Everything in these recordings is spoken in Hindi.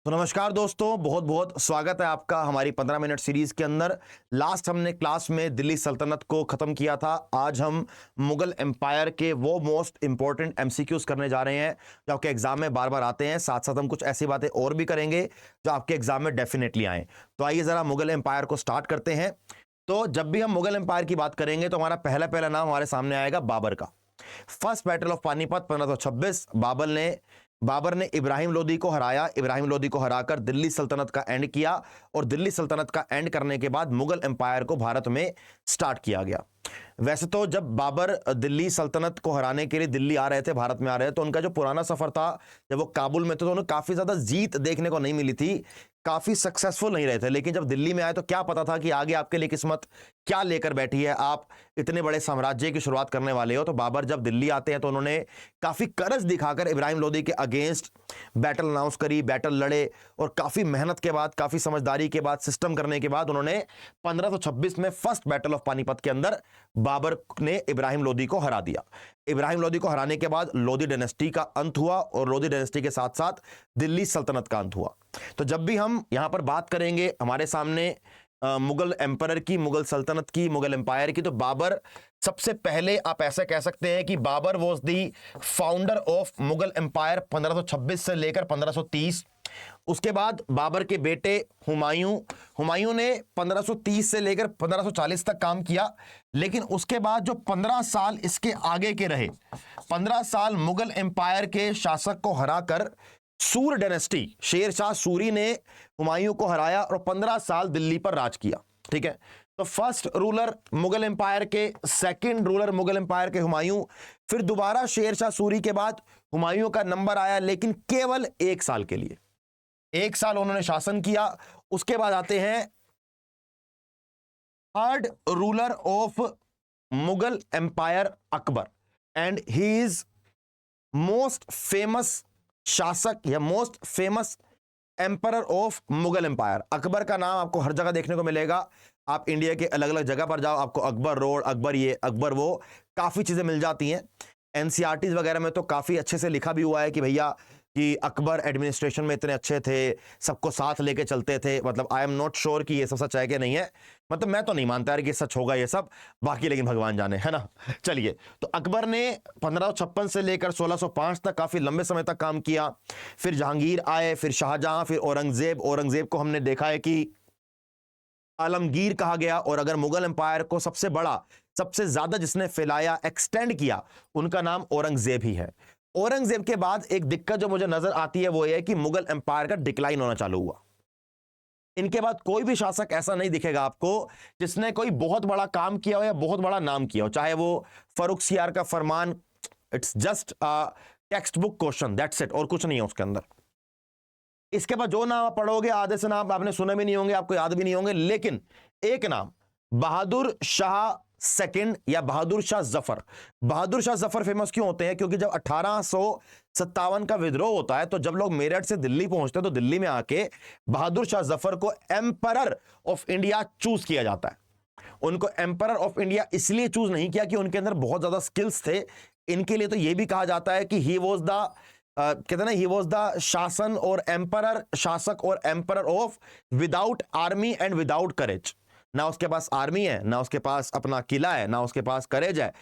तो नमस्कार दोस्तों, बहुत बहुत स्वागत है आपका हमारी 15 मिनट सीरीज के अंदर। लास्ट हमने क्लास में दिल्ली सल्तनत को खत्म किया था। आज हम मुगल एम्पायर के वो मोस्ट इंपॉर्टेंट एमसीक्यूज करने जा रहे हैं जो आपके एग्जाम में बार बार आते हैं। साथ साथ हम कुछ ऐसी बातें और भी करेंगे जो आपके एग्जाम में डेफिनेटली आए। तो आइए जरा मुगल एम्पायर को स्टार्ट करते हैं। तो जब भी हम मुगल एम्पायर की बात करेंगे तो हमारा पहला पहला नाम हमारे सामने आएगा बाबर का। First battle of Panipat 1526, Babur ने इब्राहिम लोदी को हराया। इब्राहिम लोदी को हराकर दिल्ली सल्तनत का एंड किया और दिल्ली सल्तनत का एंड करने के बाद मुगल एम्पायर को भारत में स्टार्ट किया गया। वैसे तो जब बाबर दिल्ली सल्तनत को हराने के लिए दिल्ली आ रहे थे, भारत में आ रहे थे, तो उनका जो पुराना सफर था, जब वो काबुल में थे तो उन्हें काफी ज्यादा जीत देखने को नहीं मिली थी, काफी सक्सेसफुल नहीं रहे थे। लेकिन जब दिल्ली में आए तो क्या पता था कि आगे आपके लिए किस्मत क्या लेकर बैठी है। आप इतने बड़े साम्राज्य की शुरुआत करने वाले हो। तो बाबर जब दिल्ली आते हैं तो उन्होंने काफी करज दिखाकर इब्राहिम लोदी के अगेंस्ट बैटल अनाउंस करी, बैटल लड़े और काफी मेहनत के बाद, काफी समझदारी के बाद, सिस्टम करने के बाद उन्होंने 1526 में फर्स्ट बैटल ऑफ पानीपत के अंदर बाबर ने इब्राहिम लोदी को हरा दिया। इब्राहिम लोदी को हराने के बाद लोदी डायनेस्टी का अंत हुआ और लोदी डायनेस्टी के साथ साथ दिल्ली सल्तनत का अंत हुआ। तो जब भी हम यहां पर बात करेंगे हमारे सामने मुगल एम्पायर की, मुगल सल्तनत की, मुगल एम्पायर की, तो बाबर सबसे पहले आप ऐसा कह सकते हैं कि Babur was the founder of Mughal empire 1526 से लेकर 1530। उसके बाद बाबर के बेटे हुमायूं ने 1530 से लेकर 1540 तक काम किया। लेकिन उसके बाद जो 15 साल इसके आगे के रहे, 15 साल मुगल एम्पायर के शासक को हराकर सूर डायनेस्टी, शेर शाह सूरी ने हुमायूं को हराया और 15 साल दिल्ली पर राज किया। ठीक है, तो फर्स्ट रूलर मुगल एम्पायर के, सेकंड रूलर मुगल एम्पायर के हुमायूं, फिर दोबारा शेर शाह सूरी के बाद हुमायूं का नंबर आया, लेकिन केवल 1 साल के लिए। 1 साल उन्होंने शासन किया। उसके बाद आते हैं third ruler of Mughal empire Akbar, and he is most famous शासक या most famous emperor of Mughal empire. Akbar का नाम आपको हर जगह देखने को मिलेगा। आप इंडिया के अलग अलग जगह पर जाओ, आपको अकबर रोड, अकबर ये, अकबर वो, काफी चीजें मिल जाती हैं। एनसीईआरटी वगैरह में तो काफी अच्छे से लिखा भी हुआ है कि भैया कि अकबर एडमिनिस्ट्रेशन में इतने अच्छे थे, सबको साथ लेके चलते थे। मतलब आई एम नॉट श्योर कि ये सब सच है कि नहीं है, मतलब मैं तो नहीं मानता यार कि सच होगा ये सब, बाकी लेकिन भगवान जाने, है ना। चलिए, तो अकबर ने 1556 से लेकर 1605 तक काफी लंबे समय तक काम किया। फिर जहांगीर आए, फिर शाहजहां, फिर औरंगजेब। औरंगजेब को हमने देखा है कि आलमगीर कहा गया। और अगर मुगल एम्पायर को सबसे बड़ा, सबसे ज्यादा जिसने फैलाया, एक्सटेंड किया, उनका नाम औरंगजेब ही है। औरंगजेब के बाद एक दिक्कत जो मुझे नजर आती है वो ये है कि मुगल एम्पायर का डिक्लाइन होना चालू हुआ। इनके बाद कोई भी शासक ऐसा नहीं दिखेगा आपको जिसने कोई बहुत बड़ा काम किया हो या बहुत बड़ा नाम किया हो, चाहे वो फर्रुखसियार का फरमान, it's just textbook question, that's it, और कुछ नहीं है उसके अंदर। इसके बाद जो नाम आप पढ़ोगे, आधे से नाम आपने सुने भी नहीं होंगे, आपको याद भी नहीं होंगे। लेकिन एक नाम, बहादुर शाह सेकंड या बहादुर शाह जफर। बहादुर शाह जफर फेमस क्यों होते हैं? क्योंकि जब 1857 का विद्रोह होता है तो जब लोग मेरठ से दिल्ली पहुंचते हैं तो दिल्ली में आके बहादुर शाह जफर को एम्परर ऑफ इंडिया चूज किया जाता है। उनको एम्परर ऑफ इंडिया इसलिए चूज नहीं किया कि उनके अंदर बहुत ज्यादा स्किल्स थे। इनके लिए तो यह भी कहा जाता है कि ही वॉज द कहते हैं ना, ही वॉज द शासन और एम्परर, शासक और emperor of without army and without courage. ना उसके पास आर्मी है, ना उसके पास अपना किला है, ना उसके पास करेज है।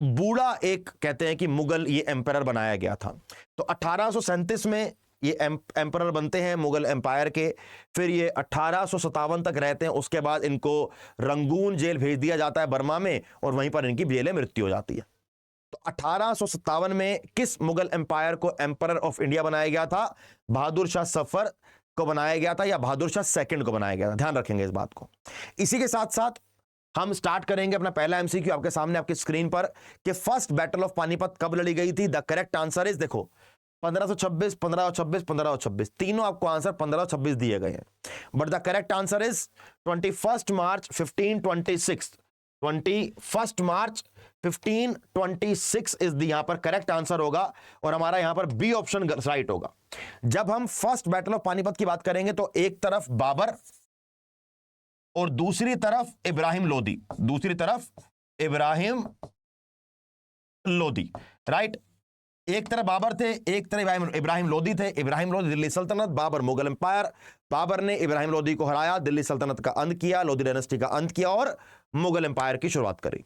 बूढ़ा एक कहते हैं कि मुगल ये एम्परर बनाया गया था। तो 1837 में ये एम्परर बनते हैं मुगल एम्पायर के। फिर ये 1857 तक रहते हैं। उसके बाद इनको रंगून जेल भेज दिया जाता है बर्मा में, और वहीं पर इनकी जेल मृत्यु हो जाती है। तो 1857 में किस मुगल एम्पायर को एम्परर ऑफ इंडिया बनाया गया था? बहादुर शाह सफर को बनाया गया था, या बहादुर शाह सेकंड को बनाया गया था। ध्यान रखेंगे इस बात को। इसी के साथ साथ हम स्टार्ट करेंगे अपना पहला एमसीक्यू आपके सामने, आपकी स्क्रीन पर, कि फर्स्ट बैटल ऑफ पानीपत कब लड़ी गई थी। द करेक्ट आंसर इज, देखो, 1526, 1526, 1526, तीनों आपको आंसर 1526 दिए गए हैं। But the correct answer is 21 March 1526। 21 March 1526 is the यहां पर करेक्ट आंसर होगा, और हमारा यहां पर बी ऑप्शन राइट होगा। जब हम फर्स्ट बैटल ऑफ पानीपत की बात करेंगे तो एक तरफ बाबर और दूसरी तरफ इब्राहिम लोदी, दूसरी तरफ इब्राहिम लोदी, राइट। एक तरफ बाबर थे, एक तरफ इब्राहिम लोदी थे। इब्राहिम लोदी दिल्ली सल्तनत, बाबर मुगल एम्पायर। बाबर ने इब्राहिम लोदी को हराया, दिल्ली सल्तनत का अंत किया, लोदी डायनेस्टी का अंत किया और मुगल एम्पायर की शुरुआत करी।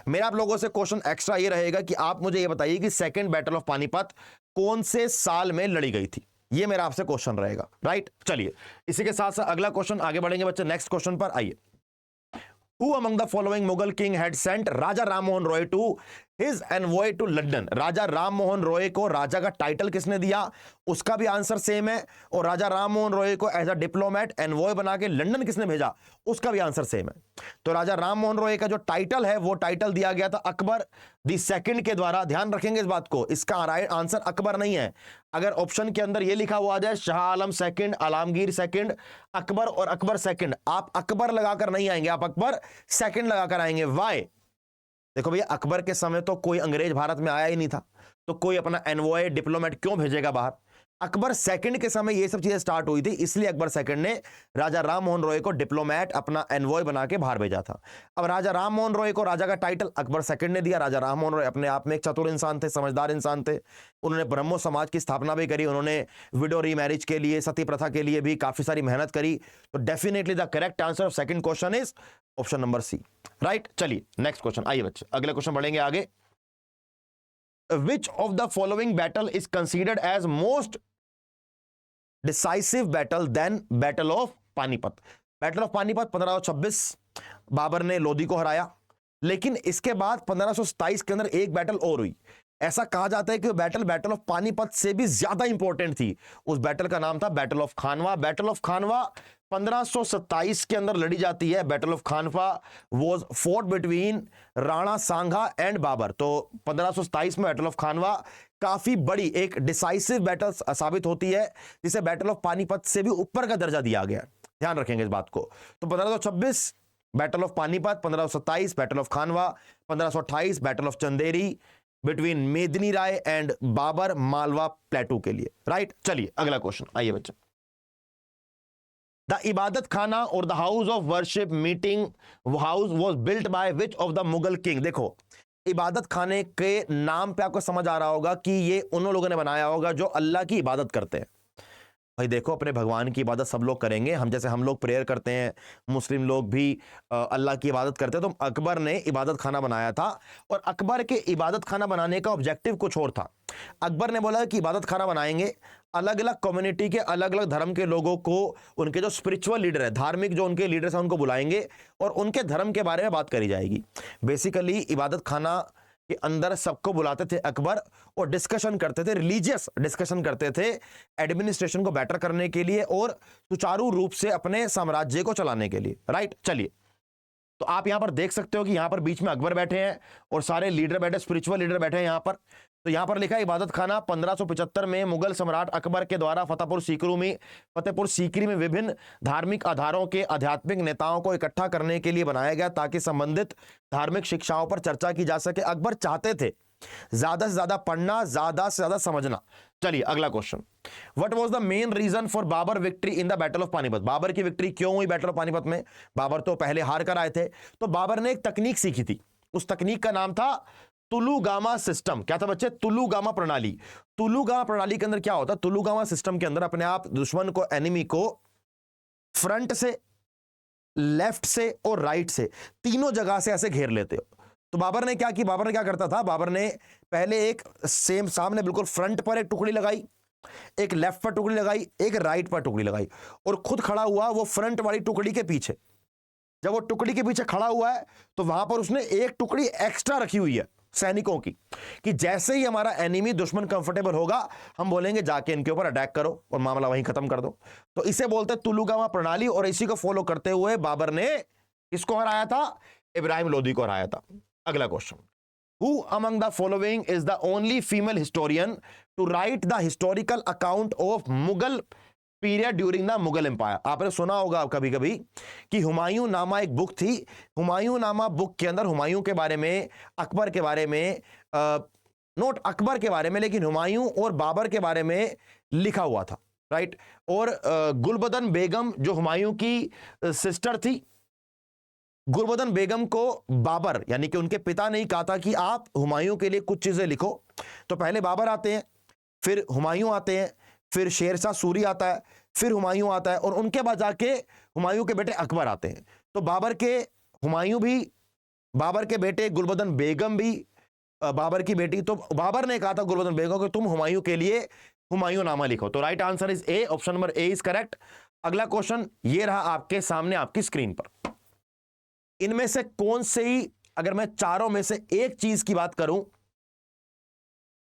मेरा आप लोगों से क्वेश्चन एक्स्ट्रा ये रहेगा कि आप मुझे ये बताइए कि सेकंड बैटल ऑफ पानीपत कौन से साल में लड़ी गई थी, ये मेरा आपसे क्वेश्चन रहेगा, राइट। चलिए इसी के साथ साथ अगला क्वेश्चन आगे बढ़ेंगे बच्चे, नेक्स्ट क्वेश्चन पर आइए। Who among the following Mughal king had sent Raja Ram Mohan Roy to his envoy to London? राजा राम मोहन रॉय को राजा का टाइटल किसने दिया, उसका भी आंसर सेम है। और राजा राम मोहन रॉय को एज अ डिप्लोमेट एनवॉय बना के लंदन किसने भेजा, उसका भी आंसर सेम है। तो राजा राम मोहन रॉय का जो टाइटल है वो टाइटल दिया गया था अकबर दी सेकंड के द्वारा। ध्यान रखेंगे इस बात को, इसका राइट आंसर अकबर नहीं है। अगर ऑप्शन के अंदर ये लिखा हुआ आ जाए शाह आलम सेकंड, आलमगीर सेकंड, अकबर और अकबर सेकंड, आप अकबर लगाकर नहीं आएंगे, आप अकबर सेकंड लगाकर आएंगे। वाई? देखो भैया, अकबर के समय तो कोई अंग्रेज भारत में आया ही नहीं था, तो कोई अपना एनवॉय डिप्लोमेट क्यों भेजेगा बाहर। अकबर सेकंड के समय ये सब चीजें स्टार्ट हुई थी, इसलिए अकबर सेकंड ने राजा राम मोहन रॉय को डिप्लोमेट अपना एनवॉय बना के बाहर भेजा था। अब राजा राम मोहन रॉय को राजा का टाइटल अकबर सेकंड ने दिया। राजा राम मोहन रॉय अपने आप में एक चतुर इंसान थे, समझदार इंसान थे। उन्होंने ब्रह्मो समाज की स्थापना भी करी, उन्होंने विडो रीमैरिज के लिए, सती प्रथा के लिए भी काफी सारी मेहनत करी। तो definitely the correct answer of second question is option number C, right. चलिए नेक्स्ट क्वेश्चन, आइए बच्चे अगले क्वेश्चन बढ़ेंगे आगे। Which of the following battle is considered as most decisive battle then battle of Panipat? Battle of Panipat 1526 Babur ने लोदी को हराया, लेकिन इसके बाद 1527 के अंदर एक बैटल और हुई। ऐसा कहा जाता है कि बैटल ऑफ पानीपत से भी ज्यादा इंपॉर्टेंट थी। उस बैटल का नाम था battle of Khanwa. Battle of Khanwa 1527 के अंदर लड़ी जाती है। Battle of Khanwa was fought between Rana Sanga and Babur. तो 1527 में बैटल ऑफ खानवा काफी बड़ी एक डिसाइसिव बैटल साबित होती है, जिसे बैटल ऑफ पानीपत से भी ऊपर का दर्जा दिया गया। ध्यान रखेंगे इस बात को। तो 1526 battle of Panipat, 1527 battle of Khanwa, 1528 battle of Chanderi between Medini Rai and Babar Malwa प्लेटू के लिए, राइट। चलिए अगला क्वेश्चन, आइए बच्चे। द इबादत खाना और the house of worship meeting house was built by which of the Mughal king? देखो, इबादत खाने के नाम पे आपको समझ आ रहा होगा कि ये उन लोगों ने बनाया होगा जो अल्लाह की इबादत करते हैं। भाई देखो, अपने भगवान की इबादत सब लोग करेंगे, हम जैसे हम लोग प्रेयर करते हैं, मुस्लिम लोग भी अल्लाह की इबादत करते हैं। तो अकबर ने इबादत खाना बनाया था, और अकबर के इबादत खाना बनाने का ऑब्जेक्टिव कुछ और था। अकबर ने बोला कि इबादत खाना बनाएंगे, अलग अलग कम्युनिटी के अलग अलग धर्म के लोगों को, उनके जो स्पिरिचुअल लीडर है, धार्मिक जो उनके लीडर्स हैं, उनको बुलाएंगे और उनके धर्म के बारे में बात करी जाएगी। बेसिकली इबादत खाना के अंदर सबको बुलाते थे अकबर, और डिस्कशन करते थे, रिलीजियस डिस्कशन करते थे, एडमिनिस्ट्रेशन को बेटर करने के लिए और सुचारू रूप से अपने साम्राज्य को चलाने के लिए, राइट। चलिए, तो आप यहां पर देख सकते हो कि यहां पर बीच में अकबर बैठे हैं और सारे लीडर बैठे, स्पिरिचुअल लीडर बैठे हैं यहां पर। तो यहां पर लिखा है इबादत खाना 1575 में मुगल सम्राट अकबर के द्वारा फतेहपुर सीकरी में विभिन्न धार्मिक आधारों के आध्यात्मिक नेताओं को इकट्ठा करने के लिए बनाया गया, ताकि संबंधित धार्मिक शिक्षाओं पर चर्चा की जा सके। अकबर चाहते थे ज्यादा से ज्यादा पढ़ना, ज्यादा से ज्यादा समझना। चलिए अगला question, what was the main reason for Babur victory in the battle of Panipat? Babur की विक्ट्री क्यों हुई बैटल ऑफ पानीपत में? बाबर तो पहले हार कर आए थे, तो बाबर ने एक तकनीक सीखी थी, उस तकनीक का नाम था तुलुगामा सिस्टम। क्या था बच्चे? तुलुगामा प्रणाली। तुलुगामा प्रणाली के अंदर क्या होता है? तुलुगामा सिस्टम के अंदर अपने आप दुश्मन को, एनिमी को फ्रंट से, लेफ्ट से और राइट से, तीनों जगह से ऐसे घेर लेते हो। तो बाबर ने क्या की? बाबर ने क्या करता था? बाबर ने पहले एक सेम सामने बिल्कुल फ्रंट पर एक टुकड़ी लगाई, एक लेफ्ट पर टुकड़ी लगाई, एक राइट पर टुकड़ी लगाई, और खुद खड़ा हुआ वो फ्रंट वाली टुकड़ी के पीछे। जब वो टुकड़ी के पीछे खड़ा हुआ है तो वहां पर उसने एक टुकड़ी एक्स्ट्रा रखी हुई है सैनिकों की, कि जैसे ही हमारा एनिमी दुश्मन कंफर्टेबल होगा, हम बोलेंगे जाके इनके ऊपर अटैक करो और मामला वहीं खत्म कर दो। तो इसे बोलते हैं तुलुगामा प्रणाली, और इसी को फॉलो करते हुए बाबर ने किसको हराया था? इब्राहिम लोदी को हराया था। अगला question, Who among the following is the only female historian to write the historical account of Mughal period during the Mughal Empire? आपने सुना होगा कभी कभी कि हुमायूं नामा एक बुक थी। हुमायूं नामा बुक के अंदर हुमायूं के बारे में, अकबर के बारे में, नोट अकबर के बारे में, लेकिन हुमायूं और बाबर के बारे में लिखा हुआ था, राइट। और गुलबदन बेगम जो हुमायूं की सिस्टर थी, गुलबदन बेगम को बाबर यानी कि उनके पिता ने ही कहा था कि आप हुमायूं के लिए कुछ चीजें लिखो। तो पहले बाबर आते हैं, फिर हुमायूं आते हैं, फिर शेरशाह सूरी आता है, फिर हुमायूं आता है और उनके बाद जाके हुमायूं के बेटे अकबर आते हैं। तो बाबर के हुमायूं भी, बाबर के बेटे गुलबदन बेगम भी बाबर की बेटी। तो बाबर ने कहा था गुलबदन बेगम को तुम हुमायूं के लिए हुमायूं नामा लिखो। तो right answer is a, option number A is correct. अगला क्वेश्चन ये रहा आपके सामने आपकी स्क्रीन पर। इनमें से कौन से ही, अगर मैं चारों में से एक चीज की बात करूं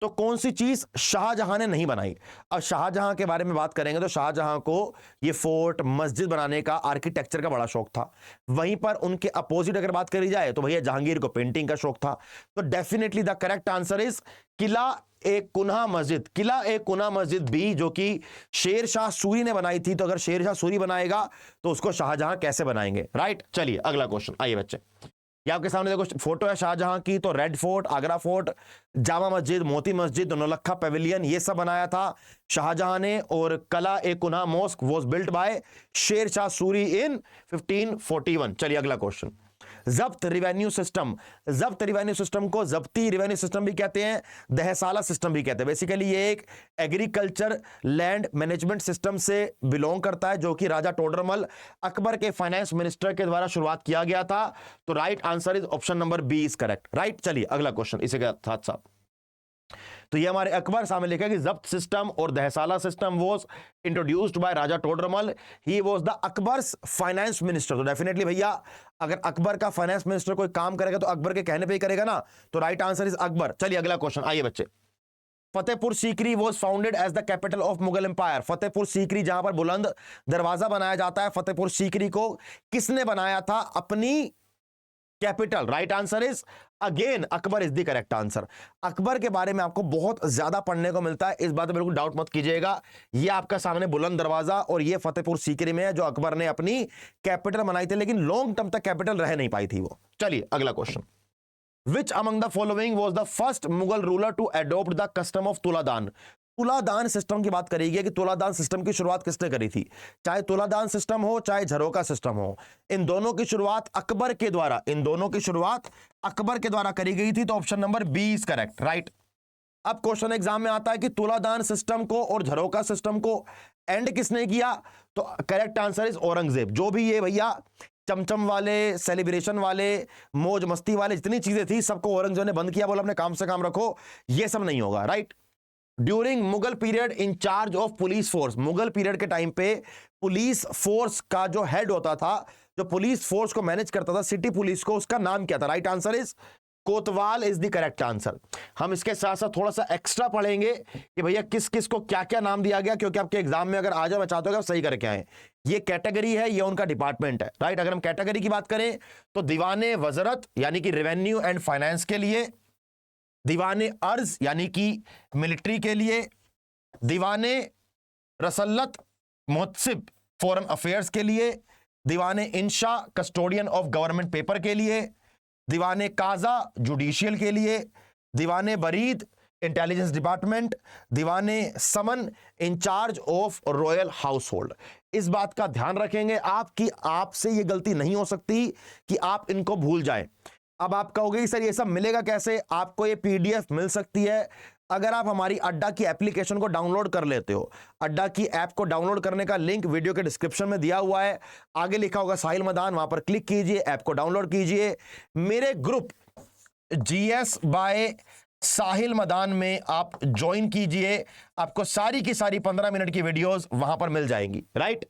तो कौन सी चीज शाहजहां ने नहीं बनाई? अब शाहजहां के बारे में बात करेंगे तो शाहजहां को ये फोर्ट, मस्जिद बनाने का, आर्किटेक्चर का बड़ा शौक था। वहीं पर उनके अपोजिट अगर बात करी जाए तो भैया जहांगीर को पेंटिंग का शौक था। तो definitely the correct answer is Qila e Kuhna Masjid. Qila e Kuhna मस्जिद भी जो कि शेरशाह सूरी ने बनाई थी। तो अगर शेरशाह सूरी बनाएगा तो उसको शाहजहां कैसे बनाएंगे? राइट, चलिए अगला क्वेश्चन। आइए बच्चे, ये आपके सामने देखो फोटो है शाहजहां की। तो red fort, Agra fort, Jama Masjid, Moti Masjid, Naulakha Pavilion, ये सब बनाया था शाहजहां ने। और Qila e Kuhna mosque was built by Sher Shah Suri in 1541। चलिए अगला question. Zabt revenue system, Zabt revenue system को जब्ती रिवेन्यू सिस्टम भी कहते हैं, दहसाला सिस्टम भी कहते हैं। बेसिकली ये एक एग्रीकल्चर लैंड मैनेजमेंट सिस्टम से बिलोंग करता है जो कि राजा टोडरमल अकबर के फाइनेंस मिनिस्टर के द्वारा शुरुआत किया गया था। तो right answer is option number B is correct. Right, चलिए अगला क्वेश्चन इसी के साथ साथ। तो ये हमारे अकबर सामने लिखा कि जब्त सिस्टम और Dahsala system was introduced by Raja Todarmal, he was the Akbar's finance minister. तो डेफिनेटली भैया अगर अकबर का फाइनेंस मिनिस्टर कोई काम करेगा तो अकबर के कहने पे ही करेगा ना। तो राइट आंसर इज अकबर। चलिए अगला क्वेश्चन, आइए बच्चे। Fatehpur Sikri was founded as the capital of Mughal empire. Fatehpur Sikri जहां पर बुलंद दरवाजा बनाया जाता है, फतेहपुर सीकरी को किसने बनाया था अपनी capital? Right answer is again Akbar is the correct answer. Akbar के बारे में आपको बहुत ज्यादा पढ़ने को मिलता है, इस बात में बिल्कुल डाउट मत कीजिएगा। ये आपका सामने बुलंद दरवाजा और ये फतेहपुर सीकरी में है जो अकबर ने अपनी कैपिटल बनाई थी, लेकिन लॉन्ग टर्म तक कैपिटल रह नहीं पाई थी वो। चलिए अगला question. Which among the following was the first Mughal ruler to adopt the custom of Tuladan? Tuladan system की बात करी गई कि तुलादान सिस्टम की शुरुआत किसने करी थी? चाहे तुलादान सिस्टम हो चाहे झरोका सिस्टम हो, इन दोनों की शुरुआत अकबर के द्वारा, इन दोनों की शुरुआत अकबर के द्वारा करी गई थी। तो option number B is correct. Right, अब क्वेश्चन एग्जाम में आता है कि तुलादान सिस्टम को और झरोका सिस्टम को एंड किसने किया? तो करेक्ट आंसर इज औरंगजेब। जो भी ये भैया चमचम वाले, सेलिब्रेशन वाले, मौज मस्ती वाले जितनी चीजें थी सबको औरंगजेब ने बंद किया, बोला अपने काम से काम रखो, ये सब नहीं होगा। Right, during Mughal period in charge of police force, Mughal period के टाइम पे पुलिस फोर्स का जो हेड होता था, जो पुलिस फोर्स को मैनेज करता था, सिटी पुलिस को, उसका नाम क्या था? Right answer is Kotwal is the correct answer. हम इसके साथ साथ थोड़ा सा एक्स्ट्रा पढ़ेंगे कि भैया किस किस को क्या क्या नाम दिया गया, क्योंकि आपके एग्जाम में अगर आ जाए, मैं चाहता हूं कि आप सही करके आए। ये कैटेगरी है, ये उनका डिपार्टमेंट है। राइट, अगर हम कैटेगरी की बात करें तो दीवाने वजरत यानी कि रेवेन्यू एंड फाइनेंस के लिए, दीवाने अर्ज यानी कि मिलिट्री के लिए, दीवाने रसल्लत मुहत्सिब फॉरेन अफेयर्स के लिए, दीवाने इंशा कस्टोडियन ऑफ गवर्नमेंट पेपर के लिए, दीवाने काजा जुडिशियल के लिए, दीवाने buried intelligence department, Diwane Saman in charge of royal household. इस बात का ध्यान रखेंगे आप कि आपसे ये गलती नहीं हो सकती कि आप इनको भूल जाएं। अब आप कहोगे सर ये सब मिलेगा कैसे? आपको ये पीडीएफ मिल सकती है अगर आप हमारी अड्डा की एप्लीकेशन को डाउनलोड कर लेते हो। अड्डा की ऐप को डाउनलोड करने का लिंक वीडियो के डिस्क्रिप्शन में दिया हुआ है, आगे लिखा होगा साहिल मदान, वहां पर क्लिक कीजिए, ऐप को डाउनलोड कीजिए। मेरे ग्रुप जीएस बाय साहिल मदान में आप ज्वाइन कीजिए, आपको सारी की सारी 15 मिनट की वीडियोस वहां पर मिल जाएंगी। राइट,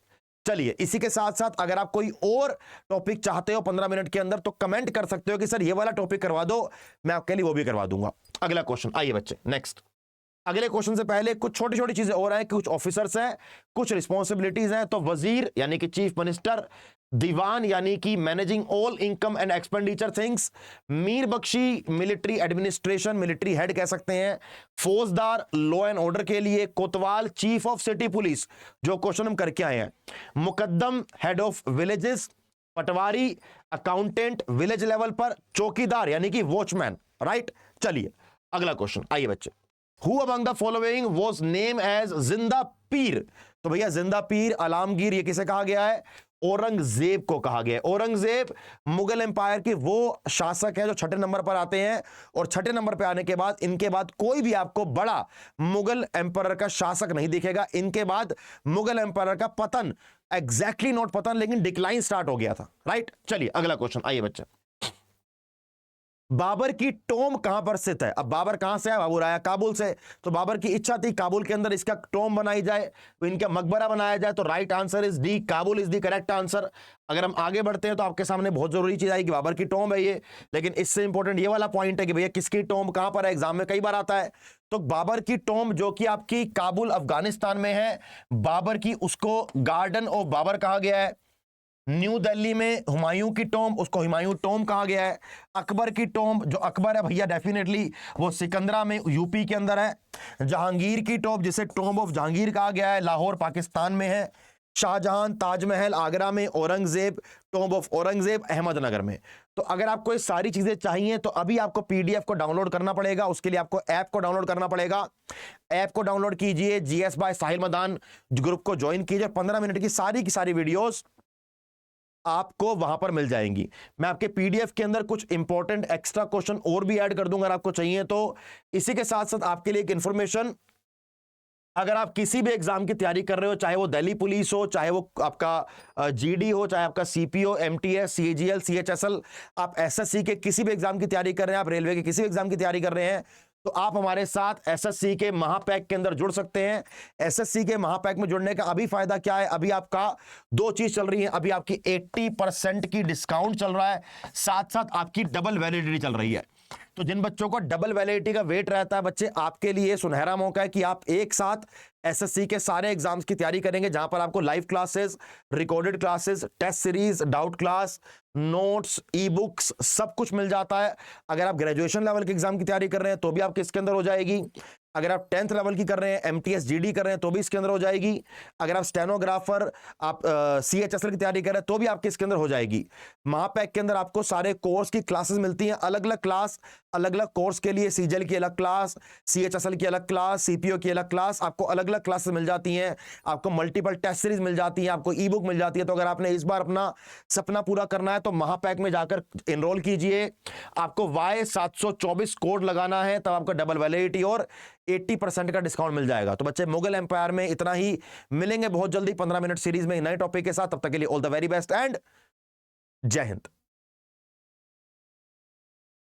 चलिए इसी के साथ साथ अगर आप कोई और टॉपिक चाहते हो 15 मिनट के अंदर तो कमेंट कर सकते हो कि सर ये वाला टॉपिक करवा दो, मैं आपके लिए वो भी करवा दूंगा। अगला क्वेश्चन, आइए बच्चे नेक्स्ट। अगले क्वेश्चन से पहले कुछ छोटी छोटी चीजें और हैं, कुछ ऑफिसर्स हैं, कुछ रिस्पॉन्सिबिलिटीज हैं। तो वजीर यानी कि चीफ मिनिस्टर, दीवान यानी कि managing all income and expenditure things, मीर बख्शी मिलिट्री एडमिनिस्ट्रेशन, मिलिट्री हेड कह सकते हैं, फौजदार लॉ एंड ऑर्डर के लिए, कोतवाल चीफ ऑफ सिटी पुलिस जो क्वेश्चन हम करके आए हैं, Muqaddam head of villages, Patwari accountant village level पर, चौकीदार यानी कि वॉचमैन। राइट, चलिए अगला क्वेश्चन, आइए बच्चे। Who among the following was named as जिंदा पीर? तो भैया जिंदा पीर, आलमगीर, ये किसे कहा गया है? औरंगजेब को कहा गया है। औरंगजेब मुगल एम्पायर की वो शासक है जो छठे नंबर पर आते हैं, और छठे नंबर पर आने के बाद इनके बाद कोई भी आपको बड़ा मुगल एम्पायर का शासक नहीं दिखेगा। इनके बाद मुगल एम्पायर का पतन, एग्जैक्टली नॉट पतन लेकिन डिक्लाइन स्टार्ट हो गया था, राइट। चलिए अगला क्वेश्चन, आइए बच्चे। बाबर की टोम कहां पर स्थित है? अब बाबर कहां से है? बाबर आया काबुल से, तो बाबर की इच्छा थी काबुल के अंदर इसका टोम बनाई जाए, इनका मकबरा बनाया जाए। तो right answer is D, Kabul is the correct answer. अगर हम आगे बढ़ते हैं तो आपके सामने बहुत जरूरी चीज आएगी, बाबर की टोम है ये, लेकिन इससे इंपॉर्टेंट ये वाला पॉइंट है कि भैया किसकी टोम कहां पर है, एग्जाम में कई बार आता है। तो बाबर की टोम जो कि आपकी काबुल अफगानिस्तान में है, बाबर की, उसको गार्डन ऑफ बाबर कहा गया है। न्यू दिल्ली में हुमायूं की टोम, उसको हुमायूं टोम कहा गया है। अकबर की टोम, जो अकबर है भैया डेफिनेटली वो सिकंदरा में यूपी के अंदर है। जहांगीर की टोम, जिसे टोम ऑफ जहांगीर कहा गया है, लाहौर पाकिस्तान में है। शाहजहां ताजमहल आगरा में, औरंगजेब टोम ऑफ औरंगजेब अहमदनगर में। तो अगर आपको ये सारी चीजें चाहिए तो अभी आपको पीडीएफ को डाउनलोड करना पड़ेगा, उसके लिए आपको ऐप को डाउनलोड करना पड़ेगा। ऐप को डाउनलोड कीजिए, जीएस बाय साहिल मदान ग्रुप को ज्वाइन कीजिए, 15 मिनट की सारी वीडियोस आपको वहां पर मिल जाएंगी। मैं आपके पीडीएफ के अंदर कुछ इंपॉर्टेंट एक्स्ट्रा क्वेश्चन और भी ऐड कर दूंगा अगर आपको चाहिए तो। इसी के साथ साथ आपके लिए एक इंफॉर्मेशन, अगर आप किसी भी एग्जाम की तैयारी कर रहे हो, चाहे वो दिल्ली पुलिस हो, चाहे वो आपका जीडी हो, चाहे आपका सीपीओ, एमटीएस, सीएजीएल, सीएचएसएल, आप एसएससी के किसी भी एग्जाम की तैयारी कर रहे हैं, आप रेलवे के किसी भी एग्जाम की तैयारी कर रहे हैं, तो आप हमारे साथ एसएससी के महापैक के अंदर जुड़ सकते हैं। एसएससी के महापैक में जुड़ने का अभी फायदा क्या है, अभी आपका दो चीज चल रही है। अभी आपकी 80% की डिस्काउंट चल रहा है, साथ साथ आपकी डबल वैलिडिटी चल रही है। तो जिन बच्चों को डबल वैलिडिटी का वेट रहता है बच्चे, आपके लिए सुनहरा मौका है कि आप एक साथ एसएससी के सारे एग्जाम्स की तैयारी करेंगे, जहां पर आपको live classes, recorded classes, test series, doubt class, notes, e books सब कुछ मिल जाता है। अगर आप ग्रेजुएशन लेवल के एग्जाम की तैयारी कर रहे हैं तो भी आपके इसके अंदर हो जाएगी। अगर आप 10th लेवल की कर रहे हैं, एमटीएस जीडी कर रहे हैं तो भी इसके अंदर हो जाएगी। अगर आप स्टेनोग्राफर, आप सीएचएसएल की तैयारी कर रहे हैं तो भी आपके इसके अंदर हो जाएगी। महापैक के अंदर आपको सारे कोर्स की क्लासेस मिलती हैं, अलग अलग क्लास, अलग अलग कोर्स के लिए सीजीएल की अलग क्लास, सीएचएसएल की अलग क्लास, सीपीओ की अलग क्लास, आपको अलग अलग क्लासेस मिल जाती हैं। आपको मल्टीपल टेस्ट सीरीज मिल जाती है, आपको ई बुक मिल जाती है। तो अगर आपने इस बार अपना सपना पूरा करना है तो महापैक में जाकर एनरोल कीजिए। आपको Y724 कोड लगाना है, तब आपको डबल वैलिडिटी और 80% का डिस्काउंट मिल जाएगा। तो बच्चे मुगल एम्पायर में इतना ही, मिलेंगे बहुत जल्दी 15 मिनट सीरीज में नए टॉपिक के साथ। तब तक के लिए all the very best and जय हिंद।